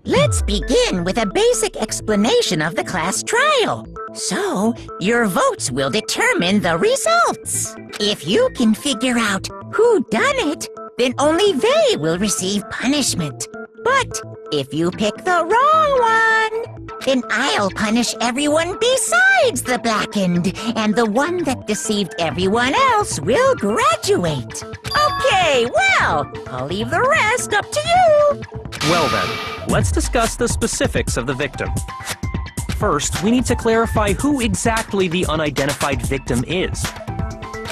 Let's begin with a basic explanation of the class trial. So, your votes will determine the results. If you can figure out who done it, then only they will receive punishment. But if you pick the wrong one, then I'll punish everyone besides the blackened, and the one that deceived everyone else will graduate. Okay, well, I'll leave the rest up to you. Well then, let's discuss the specifics of the victim. First, we need to clarify who exactly the unidentified victim is.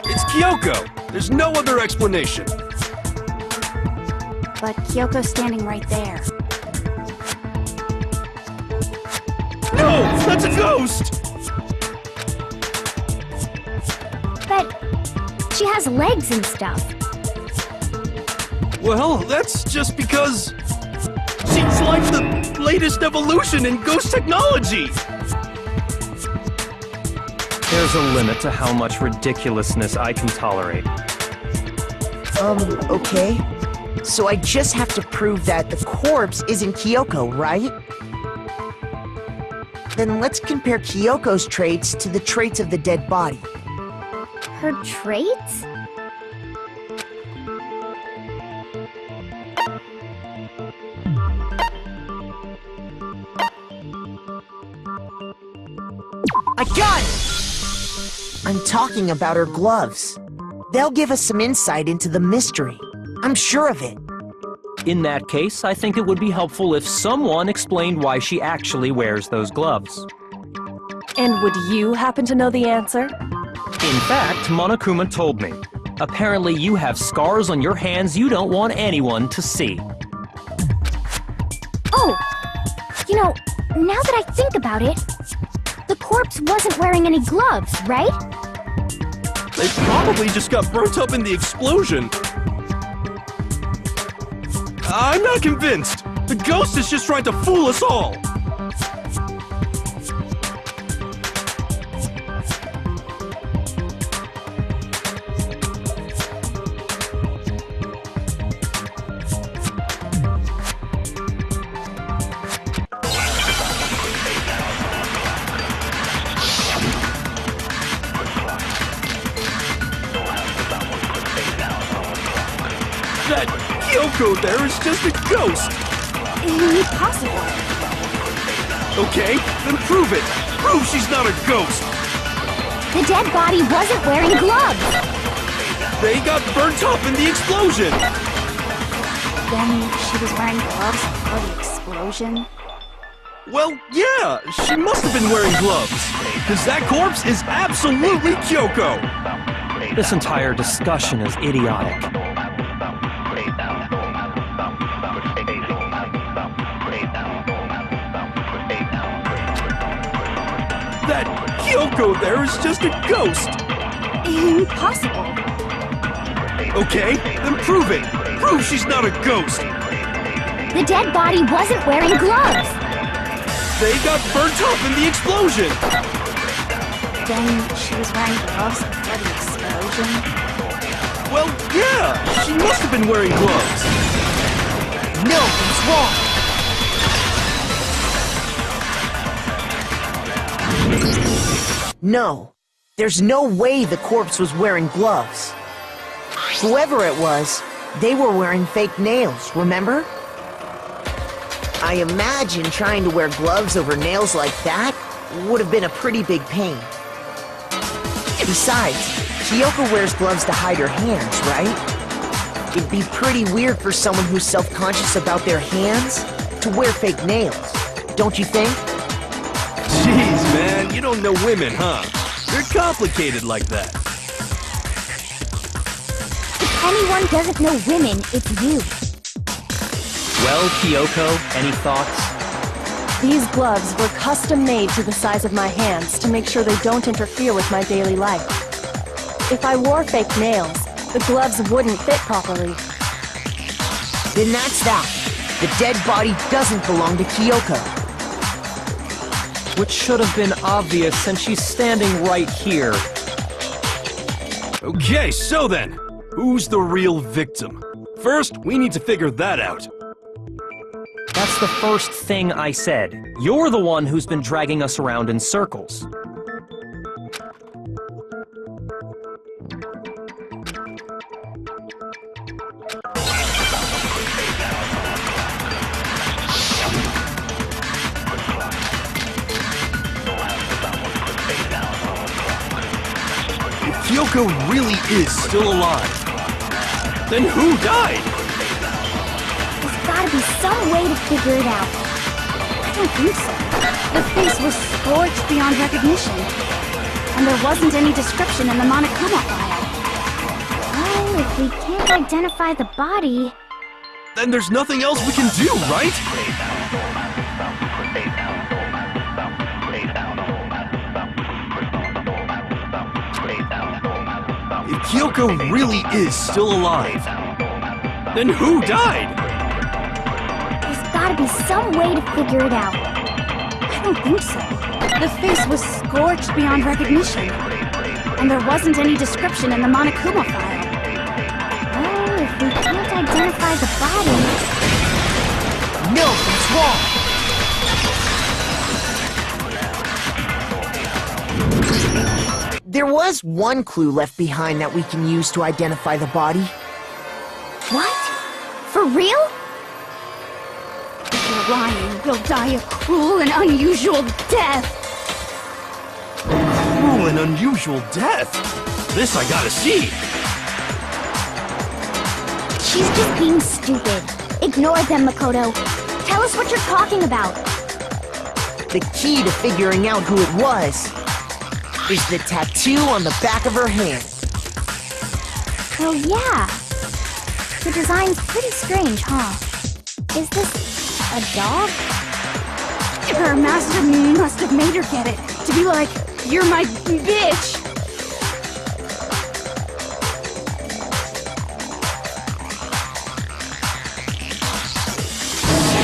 It's Kyoko! There's no other explanation! But Kyoko's standing right there. No! That's a ghost! But she has legs and stuff. Well, that's just because she's like the latest evolution in ghost technology! There's a limit to how much ridiculousness I can tolerate. Okay. So I just have to prove that the corpse isn't Kyoko, right? Then let's compare Kyoko's traits to the traits of the dead body. Her traits? I got it! I'm talking about her gloves. They'll give us some insight into the mystery. I'm sure of it. In that case, I think it would be helpful if someone explained why she actually wears those gloves. And would you happen to know the answer? In fact, Monokuma told me. Apparently you have scars on your hands you don't want anyone to see. Oh! You know, now that I think about it, the corpse wasn't wearing any gloves, right? They probably just got burnt up in the explosion. I'm not convinced. The ghost is just trying to fool us all. That Kyoko there is just a ghost! Impossible. Okay, then prove it! Prove she's not a ghost! The dead body wasn't wearing gloves. They got burnt up in the explosion! Then she was wearing gloves before the explosion? Well, yeah, she must have been wearing gloves. Because that corpse is absolutely Kyoko! This entire discussion is idiotic. That Kyoko there is just a ghost! Impossible. Okay, then prove it! Prove she's not a ghost! The dead body wasn't wearing gloves. They got burnt up in the explosion! Then she was wearing gloves before the explosion? Well, yeah, she must have been wearing gloves. No, he's wrong. No, there's no way the corpse was wearing gloves. Whoever it was, they were wearing fake nails, remember? I imagine trying to wear gloves over nails like that would have been a pretty big pain. Besides, Kyoko wears gloves to hide her hands, right? It'd be pretty weird for someone who's self-conscious about their hands to wear fake nails, don't you think? Jeez, man, you don't know women, huh? They're complicated like that. If anyone doesn't know women, it's you. Well, Kyoko, any thoughts? These gloves were custom made to the size of my hands to make sure they don't interfere with my daily life. If I wore fake nails, the gloves wouldn't fit properly. Then that's that. The dead body doesn't belong to Kyoko. Which should have been obvious since she's standing right here. Okay, so then, who's the real victim? First, we need to figure that out. That's the first thing I said. You're the one who's been dragging us around in circles. If Kyoko really is still alive, then who died? There's gotta be some way to figure it out. I don't think so. The face was scorched beyond recognition. And there wasn't any description in the Monokuma file. Well, if we can't identify the body... Then there's nothing else we can do, right? If Kyoko really is still alive, then who died? There's gotta be some way to figure it out. I don't think so. The face was scorched beyond recognition. And there wasn't any description in the Monokuma file. Well, if we can't identify the body... No, it's wrong. There was one clue left behind that we can use to identify the body. What? For real? If you're lying, we'll die a cruel and unusual death. Cruel and unusual death. This I gotta see. She's just being stupid. Ignore them, Makoto. Tell us what you're talking about. The key to figuring out who it was is the tattoo on the back of her hand. Oh, yeah. The design's pretty strange, huh? Is this a dog? Her master must have made her get it. To be like, you're my bitch.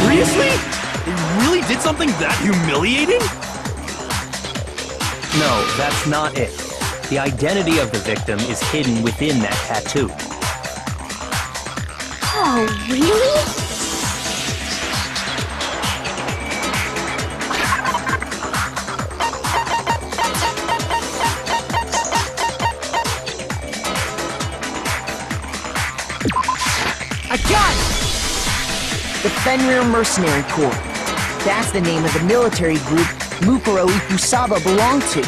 Seriously? They really did something that humiliating? No, that's not it. The identity of the victim is hidden within that tattoo. Oh, really? I got it! The Fenrir Mercenary Corps. That's the name of the military group Mukuro Ikusaba belonged to.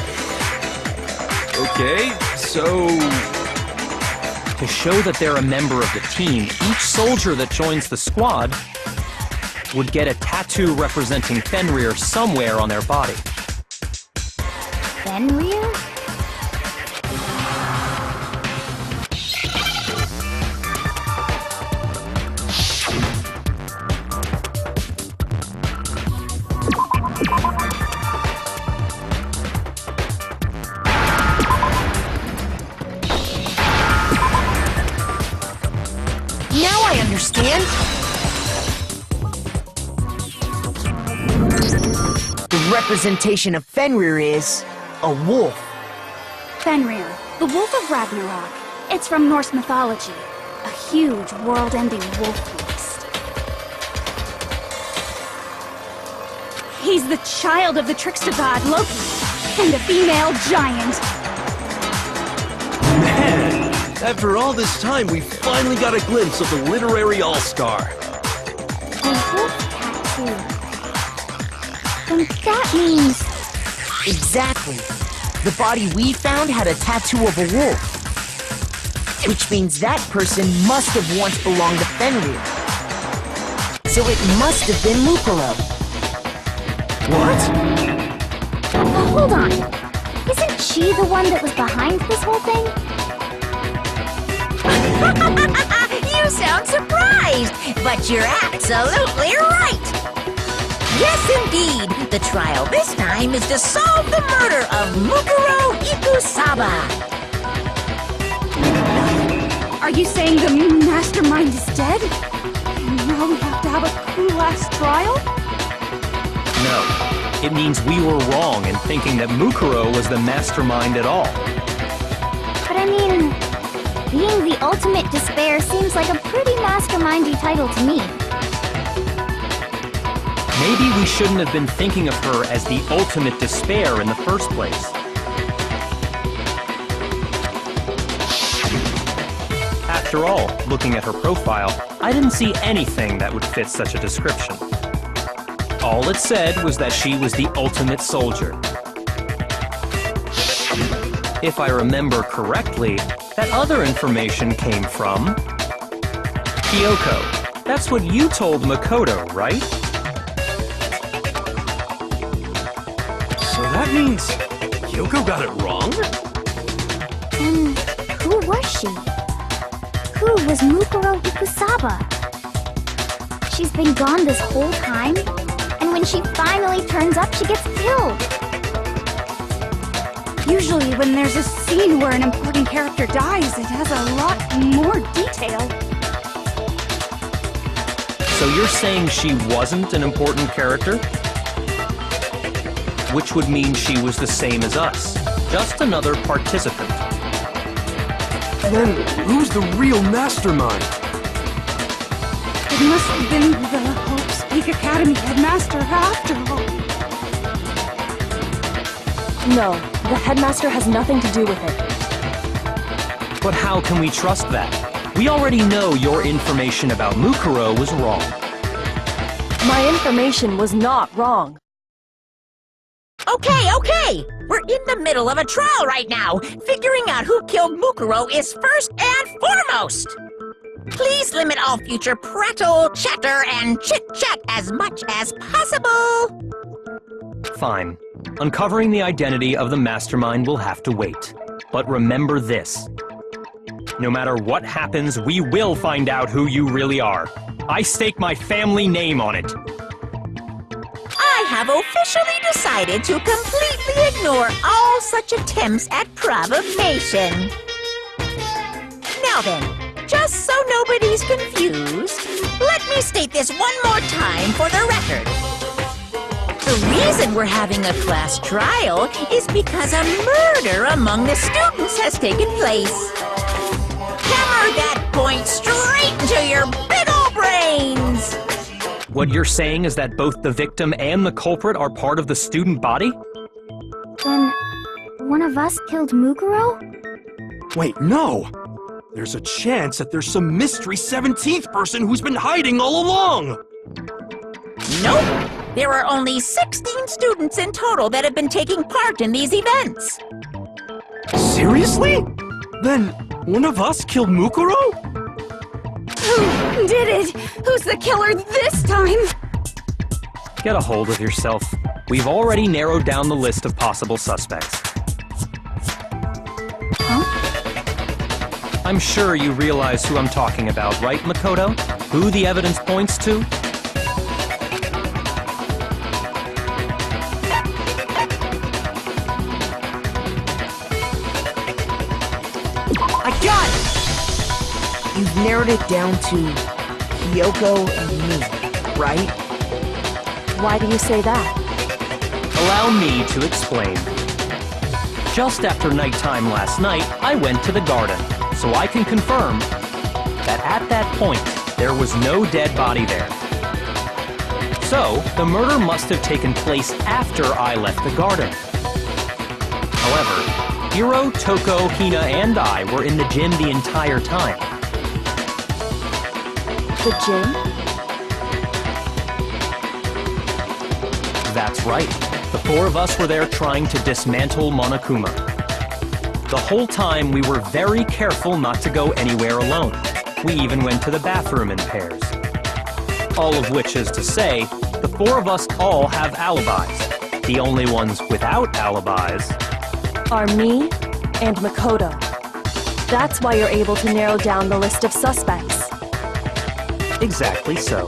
Okay, so... To show that they're a member of the team, each soldier that joins the squad would get a tattoo representing Fenrir somewhere on their body. Fenrir? Now I understand! The representation of Fenrir is a wolf. Fenrir, the Wolf of Ragnarok. It's from Norse mythology. A huge, world-ending wolf beast. He's the child of the trickster god Loki, and a female giant. Man, after all this time, we finally got a glimpse of the literary all-star. A wolf tattoo. And that means... Exactly. The body we found had a tattoo of a wolf. Which means that person must have once belonged to Fenrir. So it must have been Mukuro. What? Hold on. Isn't she the one that was behind this whole thing? You sound surprised, but you're absolutely right. Yes, indeed. The trial this time is to solve the murder of Mukuro Ikusaba. Are you saying the mastermind is dead? And now we have to have a cool last trial? No. It means we were wrong in thinking that Mukuro was the mastermind at all. But I mean, being the ultimate despair seems like a pretty mastermindy title to me. Maybe we shouldn't have been thinking of her as the ultimate despair in the first place. After all, looking at her profile, I didn't see anything that would fit such a description. All it said was that she was the ultimate soldier. If I remember correctly, that other information came from... Kyoko. That's what you told Makoto, right? So that means Kyoko got it wrong? And who was she? Who was Mukuro Ikusaba? She's been gone this whole time, and when she finally turns up, she gets killed. Usually when there's a scene where an important character dies, it has a lot more detail. So you're saying she wasn't an important character? Which would mean she was the same as us, just another participant. Then who's the real mastermind? It must have been the Hope's Peak Academy headmaster after all. No, the headmaster has nothing to do with it. But how can we trust that? We already know your information about Mukuro was wrong. My information was not wrong. Okay. We're in the middle of a trial right now. Figuring out who killed Mukuro is first and foremost. Please limit all future prattle, chatter, and chit-chat as much as possible. Fine. Uncovering the identity of the mastermind will have to wait. But remember this. No matter what happens, we will find out who you really are. I stake my family name on it. I have officially decided to completely ignore all such attempts at provocation. Now then, just so nobody's confused, let me state this one more time for the record. The reason we're having a class trial is because a murder among the students has taken place. Hammer that point straight into your big ol' brains! What you're saying is that both the victim and the culprit are part of the student body? Then, one of us killed Mukuro? Wait, no! There's a chance that there's some mystery 17th person who's been hiding all along! Nope! There are only 16 students in total that have been taking part in these events. Seriously? Then, one of us killed Mukuro? Who did it? Who's the killer this time? Get a hold of yourself. We've already narrowed down the list of possible suspects. Huh? I'm sure you realize who I'm talking about, right, Makoto? Who the evidence points to? I got it! You've narrowed it down to Kyoko and me, right? Why do you say that? Allow me to explain. just after nighttime last night, I went to the garden, so I can confirm that at that point, there was no dead body there. So, the murder must have taken place after I left the garden. However, Hiro, Toko, Hina, and I were in the gym the entire time. The gym? That's right. The four of us were there trying to dismantle Monokuma. The whole time we were very careful not to go anywhere alone. We even went to the bathroom in pairs. All of which is to say, the four of us all have alibis. The only ones without alibis Are me and Makoto. That's why you're able to narrow down the list of suspects. Exactly so.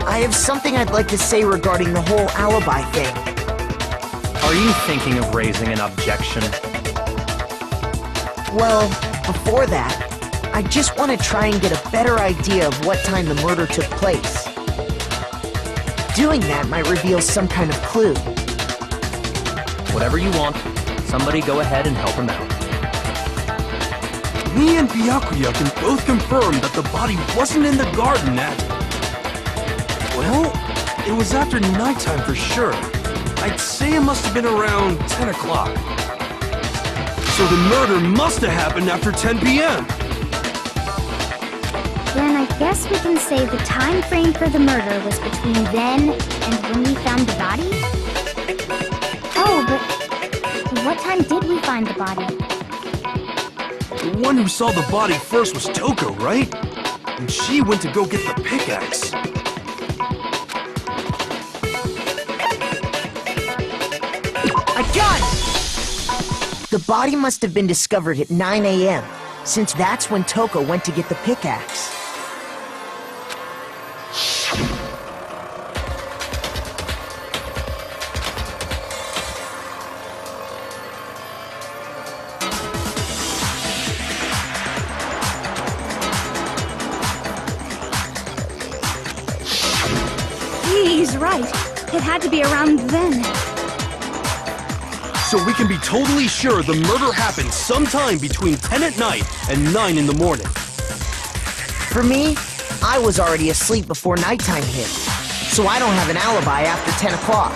I have something I'd like to say regarding the whole alibi thing. Are you thinking of raising an objection? Well, before that, I just want to try and get a better idea of what time the murder took place. Doing that might reveal some kind of clue. Whatever you want. Somebody go ahead and help him out. Me and Byakuya can both confirm that the body wasn't in the garden at... Well, it was after nighttime for sure. I'd say it must have been around 10 o'clock. So the murder must have happened after 10 p.m. Then I guess we can say the time frame for the murder was between then and when we found the body? Oh, but what time did we find the body? The one who saw the body first was Toko, right? And she went to go get the pickaxe. I got it! The body must have been discovered at 9 a.m., since that's when Toko went to get the pickaxe. He's right. It had to be around then. So we can be totally sure the murder happened sometime between 10 at night and 9 in the morning. For me, I was already asleep before nighttime hit, so I don't have an alibi after 10 o'clock.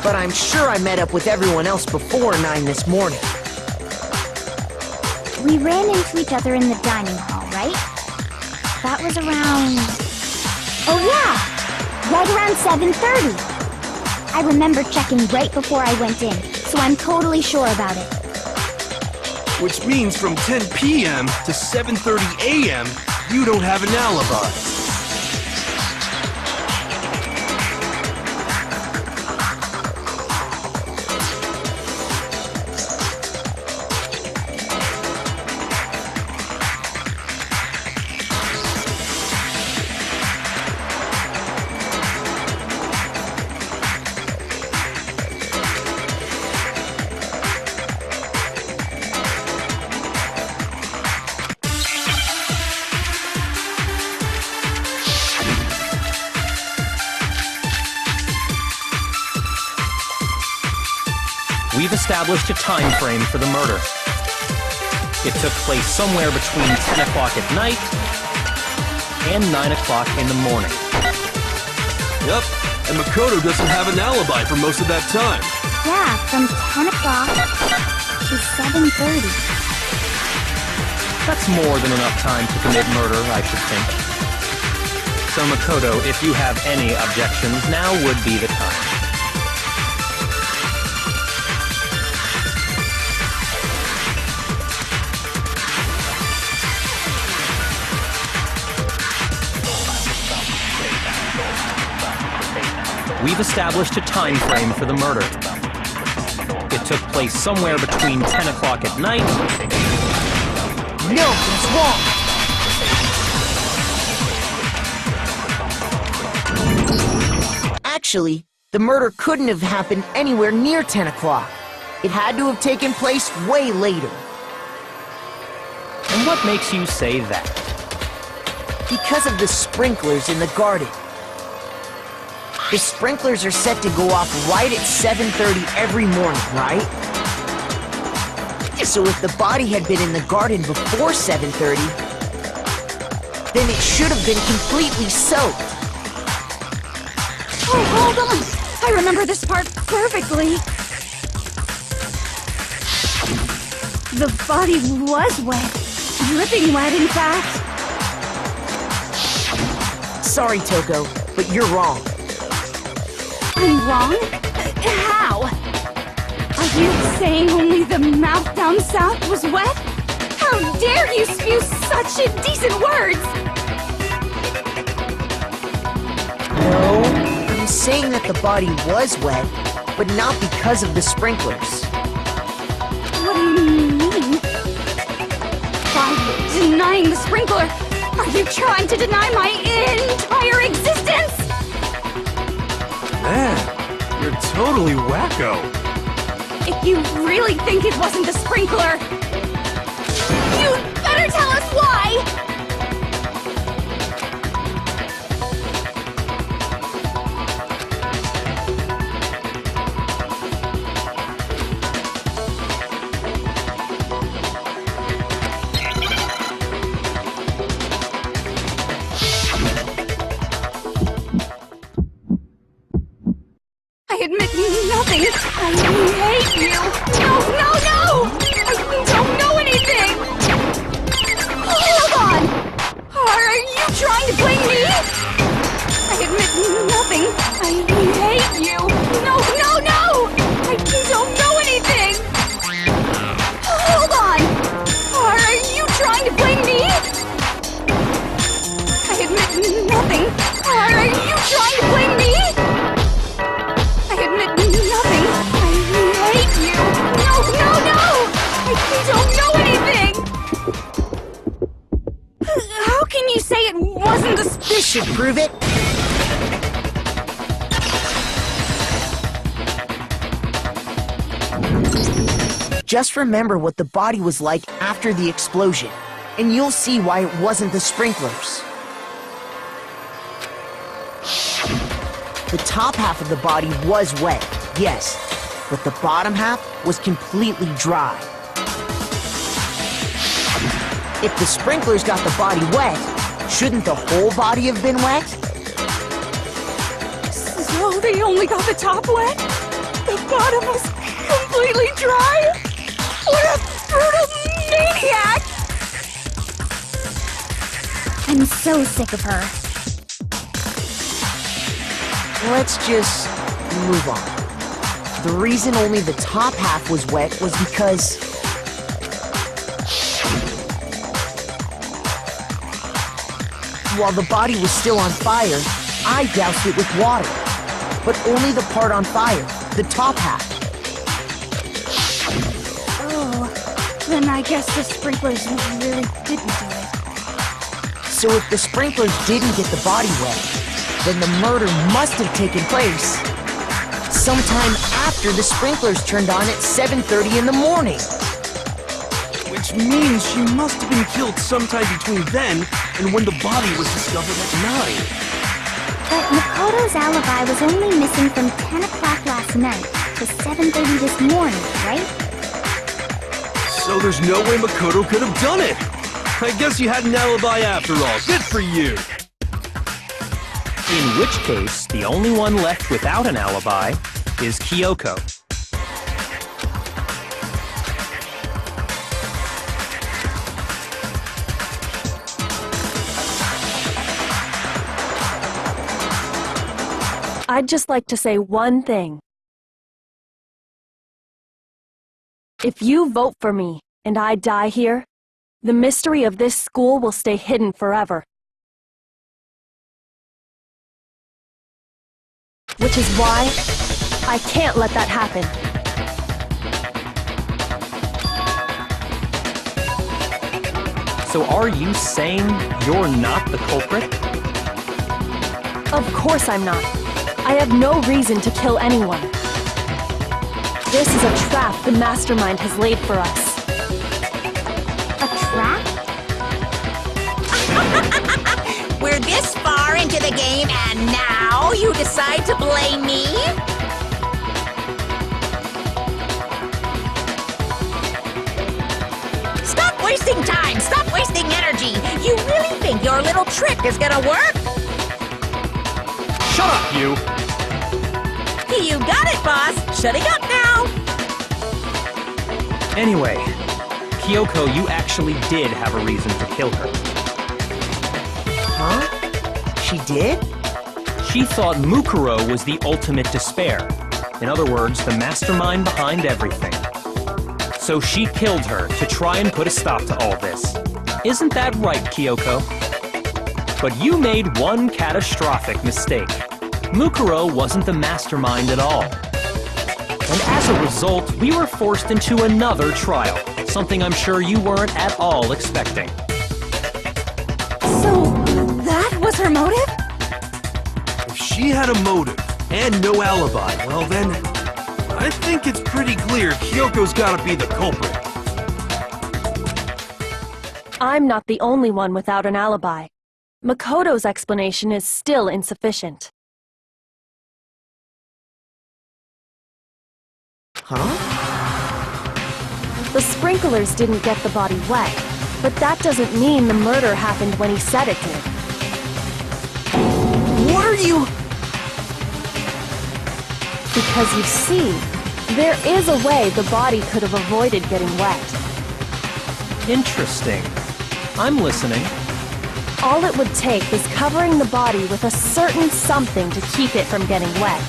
But I'm sure I met up with everyone else before 9 this morning. We ran into each other in the dining hall, right? That was around... Oh yeah! Right around 7:30. I remember checking right before I went in, so I'm totally sure about it. Which means from 10 p.m. to 7:30 a.m., you don't have an alibi. We've established a time frame for the murder. It took place somewhere between 10 o'clock at night and 9 o'clock in the morning. Yep, and Makoto doesn't have an alibi for most of that time. Yeah, from 10 o'clock to 7:30. That's more than enough time to commit murder, I should think. So Makoto, if you have any objections, now would be the time. We've established a time frame for the murder. It took place somewhere between 10 o'clock at night. No, it's wrong! Actually, the murder couldn't have happened anywhere near 10 o'clock. It had to have taken place way later. And what makes you say that? Because of the sprinklers in the garden. The sprinklers are set to go off right at 7:30 every morning, right? So if the body had been in the garden before 7:30, then it should have been completely soaked. Oh, hold on! I remember this part perfectly. The body was wet. Dripping wet, in fact. Sorry, Toko, but you're wrong. I'm wrong? How? Are you saying only the mouth down south was wet? How dare you spew such indecent words! No, I'm saying that the body was wet, but not because of the sprinklers. What do you mean? By denying the sprinkler, are you trying to deny my entire existence? Man, you're totally wacko. If you really think it wasn't the sprinkler, you'd better tell us why! I admit nothing. I hate you. No, no, no! I don't know anything! Hold on! Are you trying to blame me? I admit nothing. I hate you. No, no, no! I don't know anything! Hold on! Are you trying to blame me? I admit nothing. Are you trying to blame me? I admit nothing. I hate you. No, no, no! I don't know anything! How can you say it wasn't the This should prove it. Just remember what the body was like after the explosion, and you'll see why it wasn't the sprinklers. The top half of the body was wet, yes, but the bottom half was completely dry. If the sprinklers got the body wet, shouldn't the whole body have been wet? So they only got the top wet? The bottom was completely dry? What a brutal maniac! I'm so sick of her. Let's just move on. The reason only the top half was wet was because while the body was still on fire, I doused it with water. But only the part on fire, the top half. Oh, then I guess the sprinklers really didn't do it. So if the sprinklers didn't get the body wet, then the murder must have taken place sometime after the sprinklers turned on at 7:30 in the morning. Which means she must have been killed sometime between then and when the body was discovered at 9. But Makoto's alibi was only missing from 10 o'clock last night to 7:30 this morning, right? So there's no way Makoto could have done it! I guess you had an alibi after all. Good for you! In which case, the only one left without an alibi is Kyoko. I'd just like to say one thing. If you vote for me and I die here, the mystery of this school will stay hidden forever. Which is why I can't let that happen. So are you saying you're not the culprit? Of course I'm not. I have no reason to kill anyone. This is a trap the mastermind has laid for us. A trap? into the game and now you decide to blame me? Stop wasting time! Stop wasting energy! You really think your little trick is gonna work? Shut up, you! You got it, boss! Shutting up now! Anyway, Kyoko, you actually did have a reason to kill her. Huh? She did? She thought Mukuro was the ultimate despair. In other words, the mastermind behind everything. So she killed her to try and put a stop to all this. Isn't that right, Kyoko? But you made one catastrophic mistake. Mukuro wasn't the mastermind at all. And as a result, we were forced into another trial, something I'm sure you weren't at all expecting. So, that was her motive? If she had a motive and no alibi, well then, I think it's pretty clear Kyoko's gotta be the culprit. I'm not the only one without an alibi. Makoto's explanation is still insufficient. Huh? The sprinklers didn't get the body wet, but that doesn't mean the murder happened when he said it did. What are you... Because you see, there is a way the body could have avoided getting wet. Interesting. I'm listening. All it would take is covering the body with a certain something to keep it from getting wet.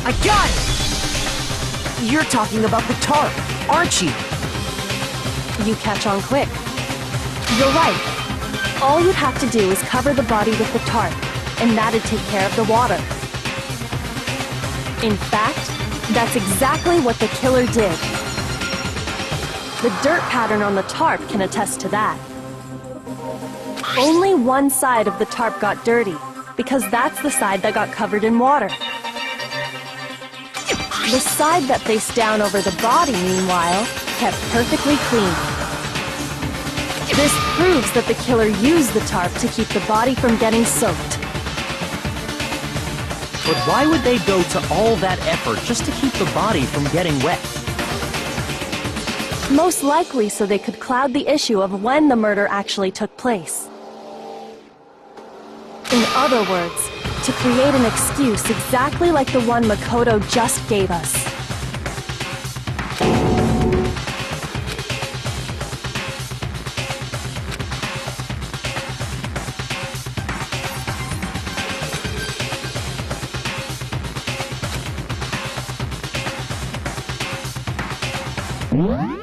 I got it! You're talking about the tarp, aren't you? You catch on quick. You're right. All you'd have to do is cover the body with the tarp, and that'd take care of the water. In fact, that's exactly what the killer did. The dirt pattern on the tarp can attest to that. Only one side of the tarp got dirty, because that's the side that got covered in water. The side that faced down over the body, meanwhile, kept perfectly clean. This proves that the killer used the tarp to keep the body from getting soaked. But why would they go to all that effort just to keep the body from getting wet? Most likely so they could cloud the issue of when the murder actually took place. In other words, to create an excuse exactly like the one Makoto just gave us. What?